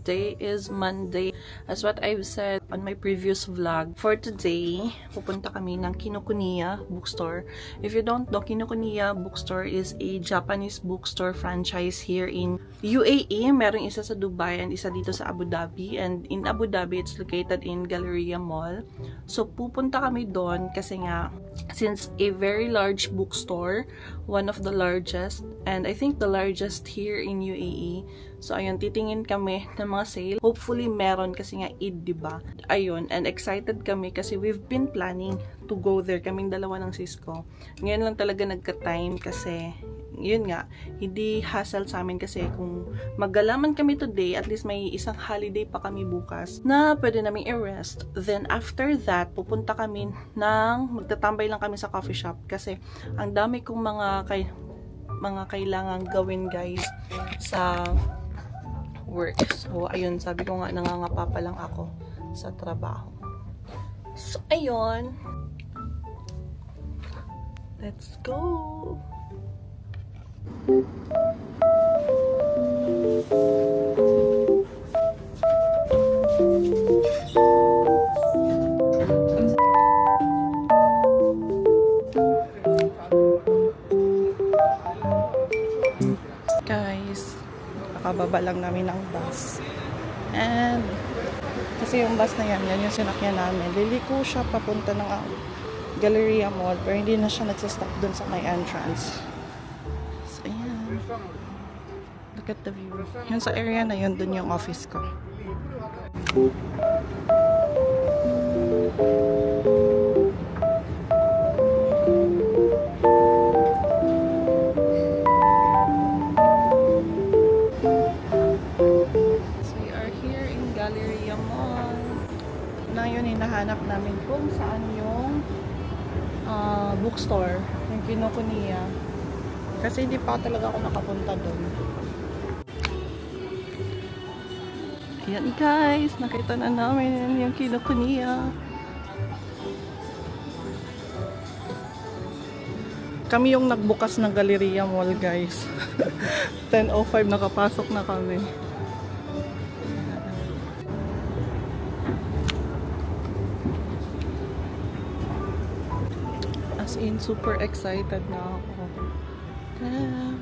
today is Monday. As what I've said on my previous vlog, for today, pupunta kami ng Kinokuniya bookstore. If you don't know, Kinokuniya bookstore is a Japanese bookstore franchise here in UAE. Meron isa sa Dubai and isa dito sa Abu Dhabi. And in Abu Dhabi, it's located in Galleria Mall. So, pupunta kami doon kasi nga, since a very large bookstore, one of the largest, and I think the largest here in UAE. So, ayun, titingin kami ng mga sale. Hopefully, meron kasi nga Eid, diba? Ayun, and excited kami kasi we've been planning to go there. Kaming dalawa ng sis ko. Ngayon lang talaga nagka-time kasi, yun nga, hindi hassle sa amin kasi kung maggalaman kami today, at least may isang holiday pa kami bukas na pwede naming i-rest. Then, after that, pupunta kami magtatambay lang kami sa coffee shop kasi ang dami kong mga kailangang gawin, guys, sa work. So, ayun, sabi ko nga, nangangapa pa lang ako sa trabaho. So, ayun. Let's go! Guys, nakababa lang namin ng bus. And kasi yung bus na yan yung sinakyan namin. Liliko siya papunta ng Galleria Mall, pero hindi na siya nagsastop dun sa may entrance. So, ayan. Look at the view. Yun sa area na yun, dun yung office ko. Galleria Mall. Na yun, hinahanap namin kung saan yung bookstore, yung Kinokuniya. Kasi hindi pa talaga ako nakapunta doon. Ayan guys, nakita na namin yung Kinokuniya. Kami yung nagbukas ng Galleria Mall, guys. 10:05 nakapasok na kami. As in, super excited na ako. Yeah.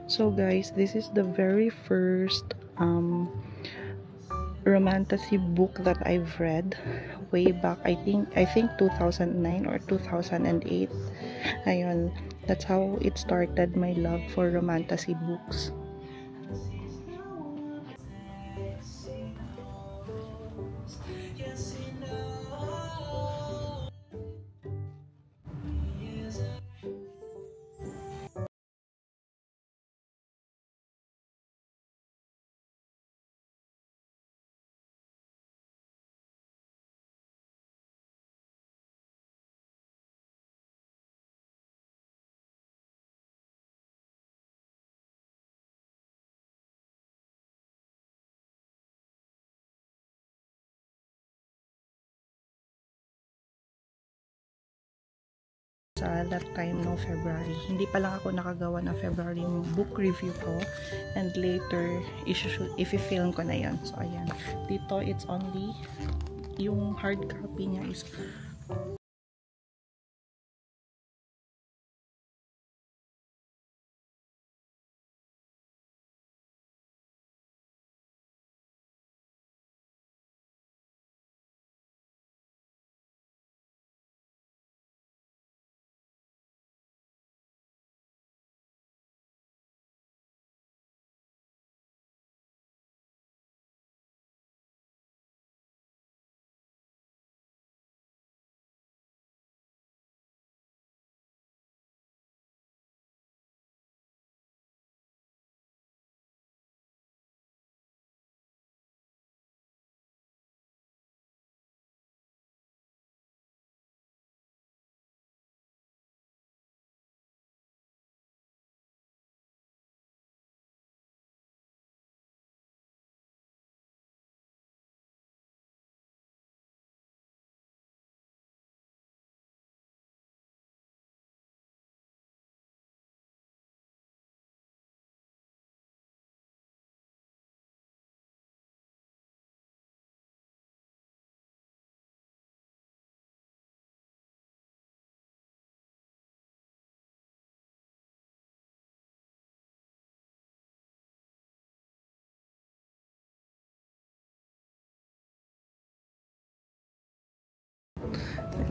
So guys, this is the very first romantasy book that I've read way back. I think 2009 or 2008. Ayun, that's how it started, my love for romantasy books. Sa that time no February, hindi pa lang ako nakagawa ng February book review ko, and later i-film ko na yan. So ayan, dito it's only yung hard copy niya is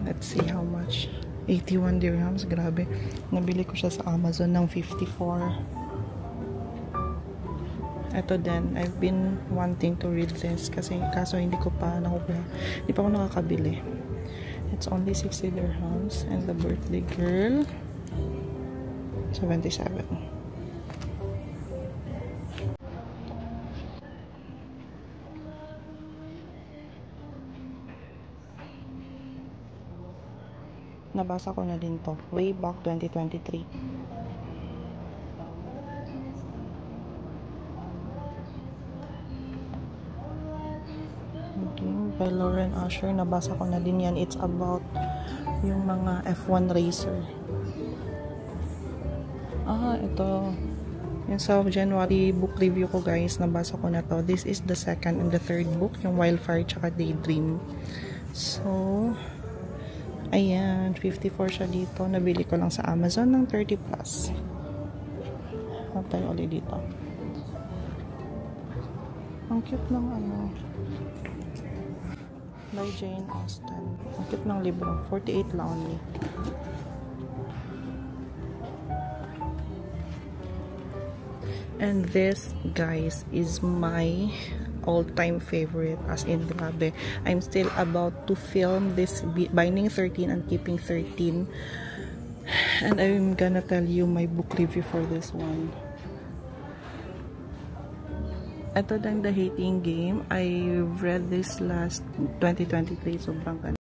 let's see how much. 81 dirhams, grabe. Nabili ko siya sa Amazon ng 54. Ito din, I've been wanting to read this kasi kaso hindi ko pa nakukuha. Hindi pa ako nakakabili. It's only 60 dirhams and the birthday girl 77. Nabasa ko na din to way back 2023. Okay, by Lauren Asher, nabasa ko na din yan. It's about yung mga F1 racer. Ito yung sa January book review ko guys, nabasa ko na to. This is the second and the third book, yung Wildfire tsaka Daydream. So ayan, 54 siya dito. Nabili ko lang sa Amazon ng 30 plus. Hanap tayo ulit dito. Ang cute ng ano, by Jane Austen. Ang cute ng libro. 48 lang only. And this, guys, is my all-time favorite, as in grabe. I'm still about to film this Binding 13 and Keeping 13, and I'm gonna tell you my book review for this one. Ito din, The Hating Game. I read this last 2023. Sobrang ganda.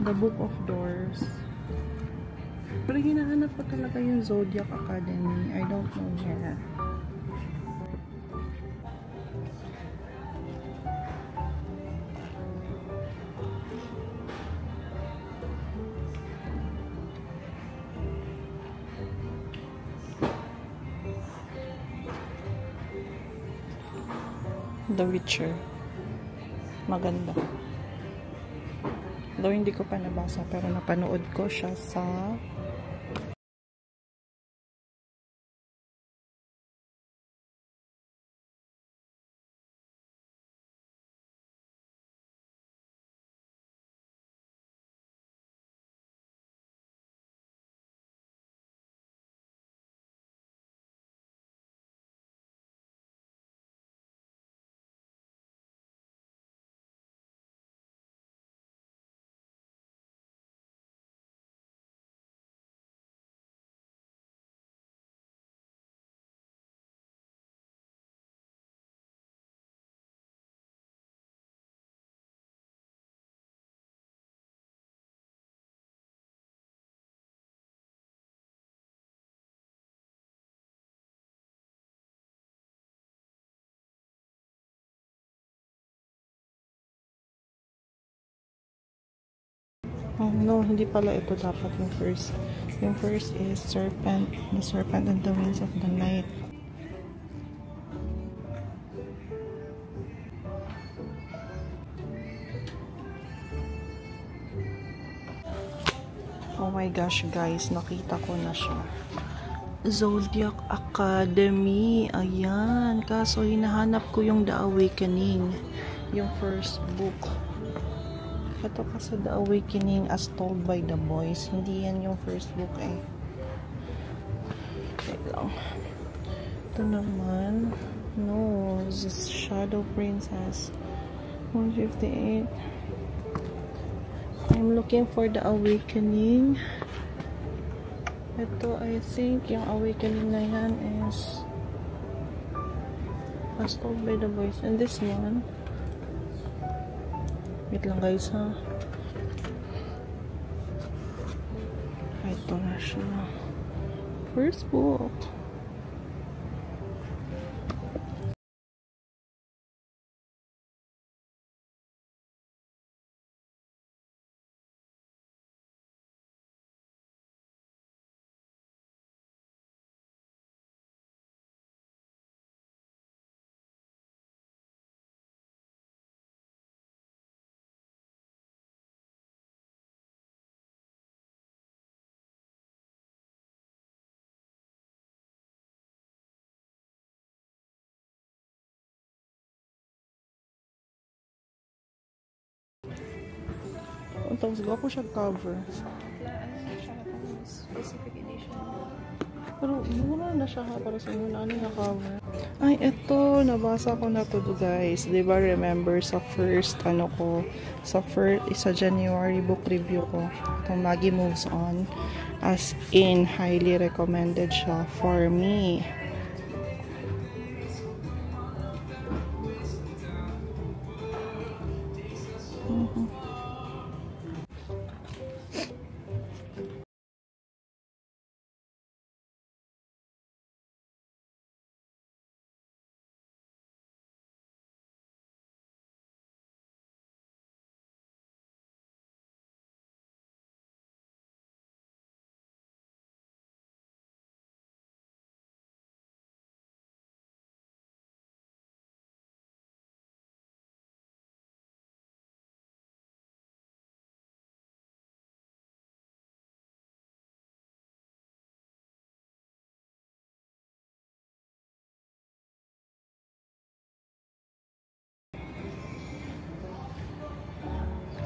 The Book of Doors. Pero hinahanap ko talaga yung Zodiac Academy. I don't know where. The Witcher. Maganda. Though hindi ko pa nabasa, pero napanood ko siya sa oh no, hindi pala ito dapat yung first. Yung first is Serpent, The Serpent and the Wings of the Night. Oh my gosh guys, nakita ko na siya. Zodiac Academy. Ayan. Kaso hinahanap ko yung The Awakening. Yung first book. Ito kasi The Awakening as Told by the Boys. Hindi yan yung first book eh. Wait lang. Ito naman. No. This is Shadow Princess. 158. I'm looking for The Awakening. Ito, I think, yung Awakening na yan is as Told by the Boys. And this one, wait lang guys ha. Ito na siya. First book. Tapos gawa ko siya cover. Specific edition. Pero mura na siya ha, para sa inyo na ano na cover. Ay, eto, nabasa ko na to guys. Diba remember sa first, ano ko, sa January book review ko, itong Maggie Moves On. As in, highly recommended siya for me.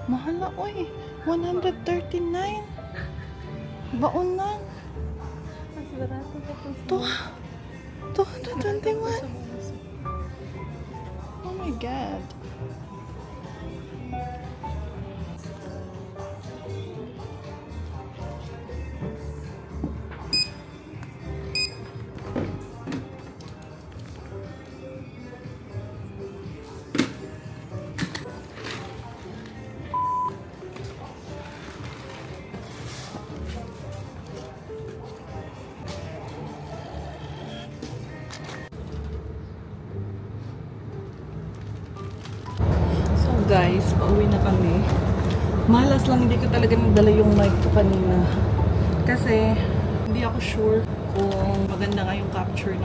Mahal na, oy. 139. Baon na. 221. Oh my God. guys, pauwi na kami. Malas lang, hindi ko talaga nadala yung mic ko kanina. Kasi, hindi ako sure kung maganda nga yung capture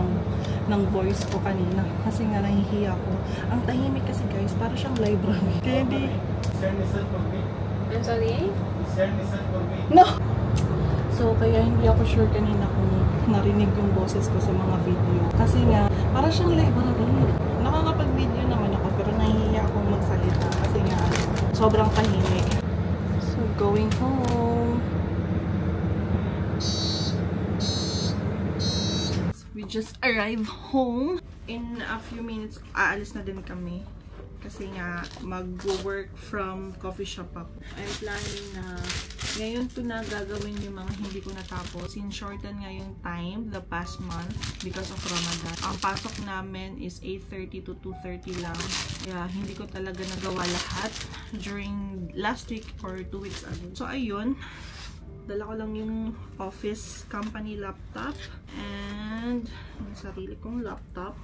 ng voice ko kanina. Kasi nga, nahihiya ako. Ang tahimik kasi guys, para siyang library. Kaya hindi... I'm sorry? No! So, kaya hindi ako sure kanina kung narinig yung boses ko sa mga video. Kasi nga, para siyang library. Nakakapag-video naman ako, pero nahihiya akong magsalita. Kasi nga, sobrang tahimik. So, going home. We just arrived home. In a few minutes, aalis na din kami. Kasi nga, mag-work from coffee shop ako. I'm planning na ngayon ko na gagawin yung mga hindi ko natapos. Sinshorten nga yung time the past month because of Ramadan. Ang pasok namin is 8:30 to 2:30 lang. Kaya hindi ko talaga nagawa lahat during last week or 2 weeks ago. So ayun, dala ko lang yung office company laptop and yung sarili kong laptop.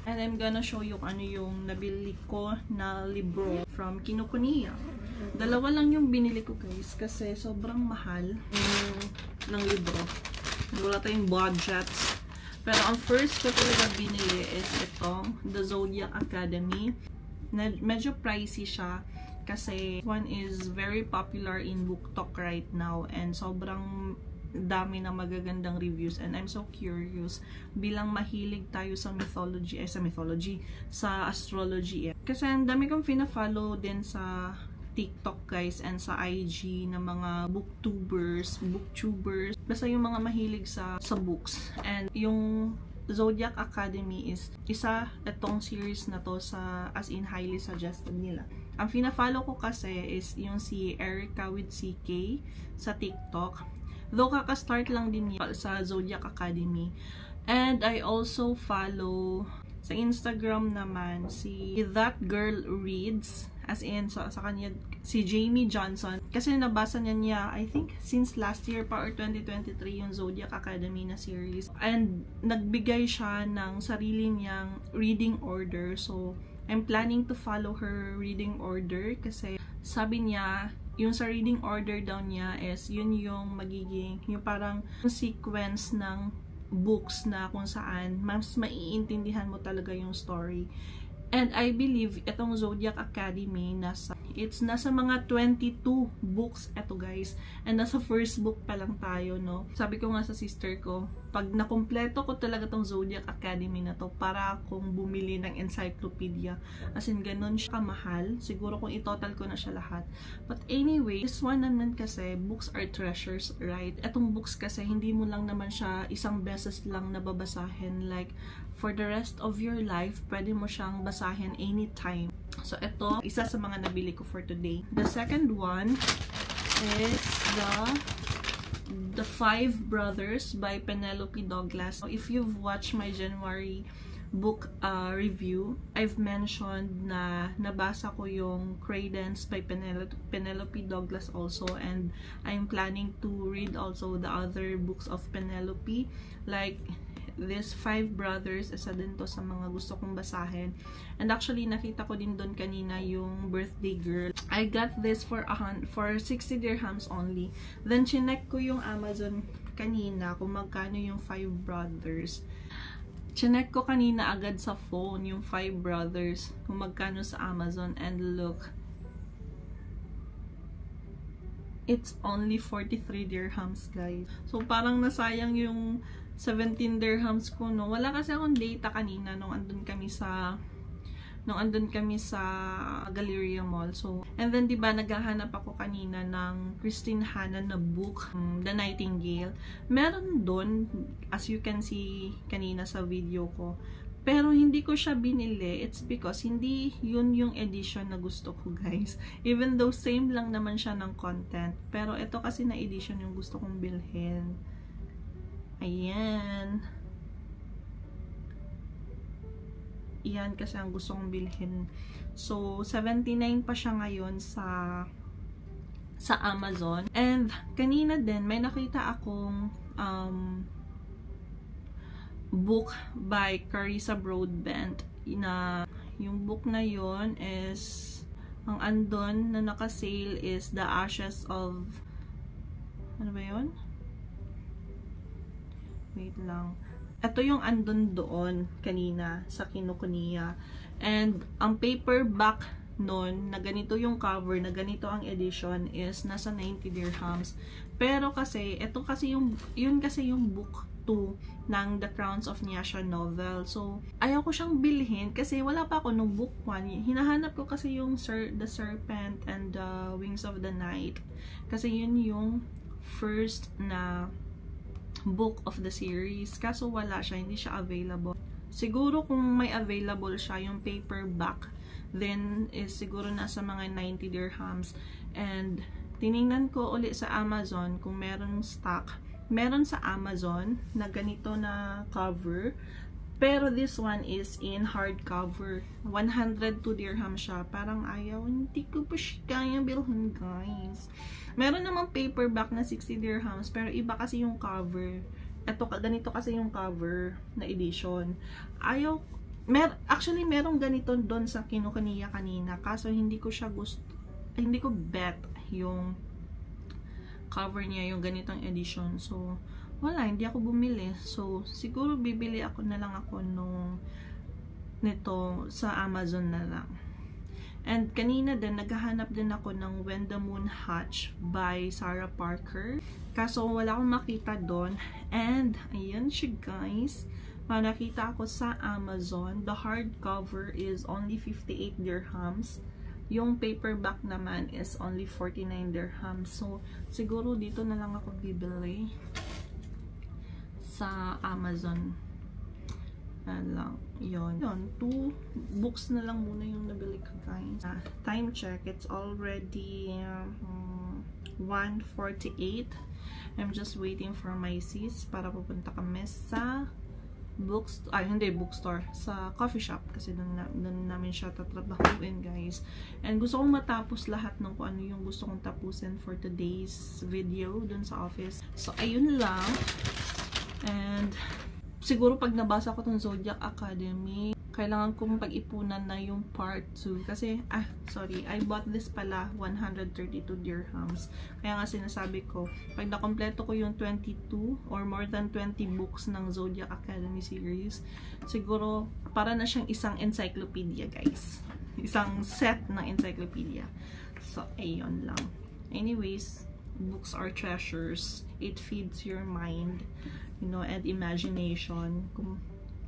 And I'm gonna show you ano yung nabili ko na libro from Kinokuniya. Dalawa lang yung binili ko guys kasi sobrang mahal ng libro. Wala tayong budget. Pero ang first ko talaga binili is itong The Zodiac Academy. Medyo pricey siya kasi one is very popular in BookTok right now and sobrang dami na magagandang reviews and I'm so curious bilang mahilig tayo sa sa astrology kasi ang dami kong fina-follow din sa TikTok guys and sa IG na mga booktubers basta yung mga mahilig sa books. And yung Zodiac Academy is itong series na to sa as in highly suggested nila. Ang fina-follow ko kasi is yung si Erica with CK sa TikTok. Though kaka-start lang din niya sa Zodiac Academy. And I also follow sa Instagram naman si That Girl Reads. As in, sa kanya, si Jamie Johnson. Kasi nabasa niya, I think, since last year pa or 2023 yung Zodiac Academy na series. And nagbigay siya ng sarili niyang reading order. So, I'm planning to follow her reading order kasi sabi niya, yung sa reading order daw niya is yun yung magiging yung parang sequence ng books na kung saan mas maiintindihan mo talaga yung story. And I believe itong Zodiac Academy nasa mga 22 books eto guys. And nasa first book pa lang tayo, no? Sabi ko nga sa sister ko, pag nakumpleto ko talaga tong Zodiac Academy na to, para akong bumili ng encyclopedia. As in, ganun siya kamahal. Siguro kung i-total ko na siya lahat. But anyway, this one naman kasi, books are treasures, right? Etong books kasi, hindi mo lang naman siya isang beses lang nababasahin. Like, for the rest of your life, pwede mo siyang basahin anytime. So, ito, isa sa mga nabili ko for today. The second one is The Five Brothers by Penelope Douglas. If you've watched my January book review, I've mentioned na nabasa ko yung Credence by Penelope Douglas also, and I'm planning to read also the other books of Penelope. Like, this Five Brothers, isa din to sa mga gusto kong basahin. And actually, nakita ko din doon kanina yung Birthday Girl. I got this for 60 dirhams only. Then, chinek ko yung Amazon kanina kung magkano yung Five Brothers. Chinek ko kanina agad sa phone yung Five Brothers kung magkano sa Amazon. And look, it's only 43 dirhams, guys. So, parang nasayang yung 17 dirhams ko, no? Wala kasi akong data kanina nung andun kami sa Galleria Mall. So, and then, diba, naghahanap ako kanina ng Christine Hanna na book, The Nightingale. Meron dun, as you can see kanina sa video ko. Pero, hindi ko siya binili. It's because, hindi yun yung edition na gusto ko, guys. Even though, same lang naman siya ng content. Pero, ito kasi na edition yung gusto kong bilhin. Ayan. Iyan kasi ang gusto kong bilhin. So, 79 pa siya ngayon sa Amazon. And, kanina din, may nakita akong book by Carissa Broadbent na Yung book na yon is, ang andon na naka-sale is The Ashes of, ano ba yun? Wait lang. Ito yung andon doon kanina sa Kinokuniya. And ang paperback nun, na ganito yung cover, na ganito ang edition, is nasa 90 dirhams. Pero kasi, ito kasi yung, yun kasi yung book 2 ng The Crowns of Nyasha novel. So, ayaw ko siyang bilhin kasi wala pa ako nung book 1. Hinahanap ko kasi yung The Serpent and the Wings of the Night. Kasi yun yung first na book of the series. Kaso wala siya, hindi siya available. Siguro kung may available siya, yung paperback, then is siguro nasa mga 90 dirhams. And tiningnan ko ulit sa Amazon kung meron stock. Meron sa Amazon na ganito na cover, pero this one is in hardcover. 102 dirham siya. Parang ayaw, hindi ko pa siya kaya bilhin, guys. Meron namang paperback na 60 dirhams, pero iba kasi yung cover. Ito, ganito kasi yung cover na edition. Ayaw, actually merong ganito doon sa Kinokuniya kanina, kaso hindi ko siya gusto, hindi ko bet yung cover niya, yung ganitong edition. So, wala, hindi ako bumili. So, siguro bibili ako na lang ako nito sa Amazon na lang. And kanina din, naghahanap din ako ng When the Moon Hatch by Sarah Parker. Kaso, wala akong makita doon. And, ayan siya, guys. Nakita ako sa Amazon. The hardcover is only 58 dirhams. Yung paperback naman is only 49 dirhams. So, siguro dito na lang ako bibili sa Amazon. Lang. Yun. 2 books na lang muna yung nabili ko, guys. Time check. It's already 1:48. I'm just waiting for my sis para pupunta kami sa bookstore, sa coffee shop, kasi doon namin siya tatrabahuin, guys. And gusto kong matapos lahat ng kung ano yung gusto kong tapusin for today's video doon sa office. So, ayun lang. And siguro pag nabasa ko tong Zodiac Academy, kailangan kong pag-ipunan na yung part 2. Kasi, I bought this pala 132 dirhams. Kaya nga sinasabi ko, pag nakompleto ko yung 22 or more than 20 books ng Zodiac Academy series, siguro para na siyang isang encyclopedia, guys. Isang set ng encyclopedia. So, ayun lang. Anyways, books are treasures. It feeds your mind, you know, and imagination.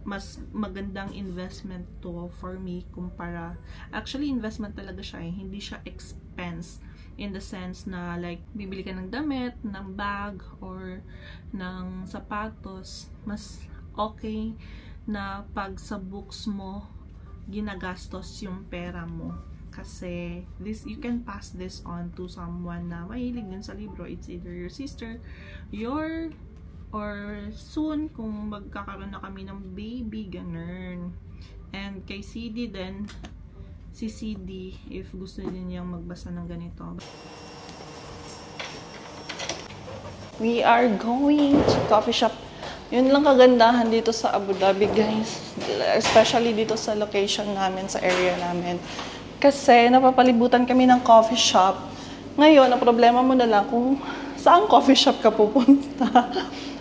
Mas magandang investment to for me kumpara, actually investment talaga siya, hindi siya expense in the sense na like bibili ka ng damit, ng bag or ng sapatos. Mas okay na pag sa books mo ginagastos yung pera mo, kasi you can pass this on to someone na mahilig din sa libro. It's either your sister, or soon, kung magkakaroon na kami ng baby, ganun. And kay CD din, si CD, if gusto din niyang magbasa ng ganito. We are going to coffee shop. Yun lang kagandahan dito sa Abu Dhabi, guys. Especially dito sa location namin, sa area namin. Kasi napapalibutan kami ng coffee shop. Ngayon, ang problema mo na lang kung saan coffee shop ka pupunta.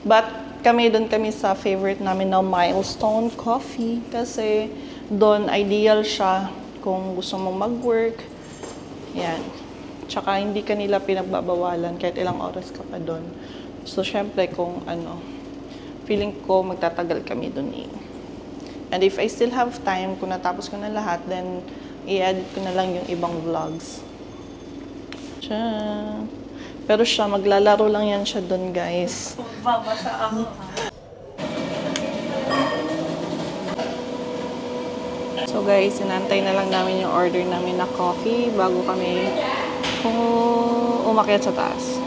But kami sa favorite namin na Milestone Coffee. Kasi doon ideal siya kung gusto mong mag-work. Yan. Tsaka hindi ka nila pinagbabawalan kahit ilang oras ka pa doon. So, syempre kung feeling ko magtatagal kami doon eh. And if I still have time, kung natapos ko na lahat, then i-edit ko na lang yung ibang vlogs. Tiyan. Pero siya, maglalaro lang yan siya doon, guys. Babasa ako. So guys, sinantay na lang namin yung order namin na coffee bago kami umakyat sa taas.